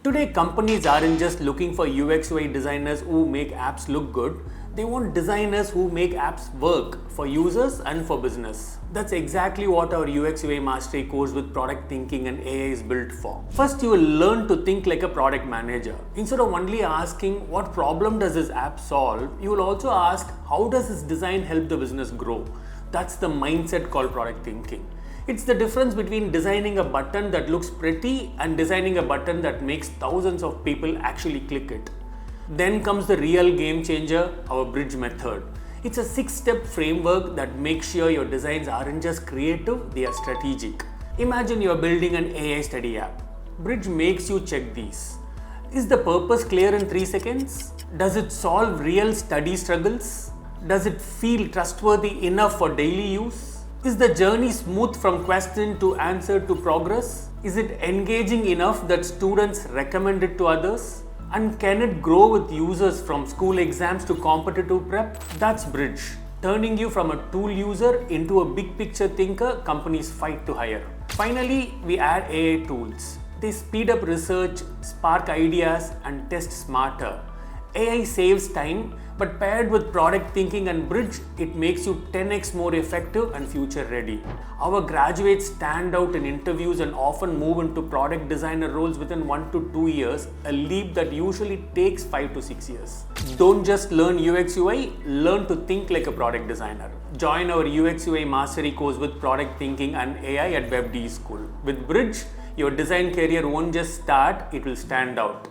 Today, companies aren't just looking for UX/UI designers who make apps look good. They want designers who make apps work for users and for business. That's exactly what our UX/UI Mastery course with product thinking and AI is built for. First, you will learn to think like a product manager. Instead of only asking what problem does this app solve, you will also ask how does this design help the business grow. That's the mindset called product thinking. It's the difference between designing a button that looks pretty and designing a button that makes thousands of people actually click it. Then comes the real game changer, our bridge method. It's a 6-step framework that makes sure your designs aren't just creative, they are strategic. Imagine you're building an AI study app. Bridge makes you check these. Is the purpose clear in 3 seconds? Does it solve real study struggles? Does it feel trustworthy enough for daily use? Is the journey smooth from question to answer to progress? Is it engaging enough that students recommend it to others? And can it grow with users from school exams to competitive prep? That's Bridge, turning you from a tool user into a big picture thinker companies fight to hire. Finally, we add AI tools. They speed up research, spark ideas, and test smarter. AI saves time, but paired with product thinking and Bridge, it makes you 10x more effective and future ready. Our graduates stand out in interviews and often move into product designer roles within 1 to 2 years, a leap that usually takes 5 to 6 years. Don't just learn UX UI, learn to think like a product designer. Join our UX UI Mastery course with product thinking and AI at WebDSchool. With Bridge, your design career won't just start, it will stand out.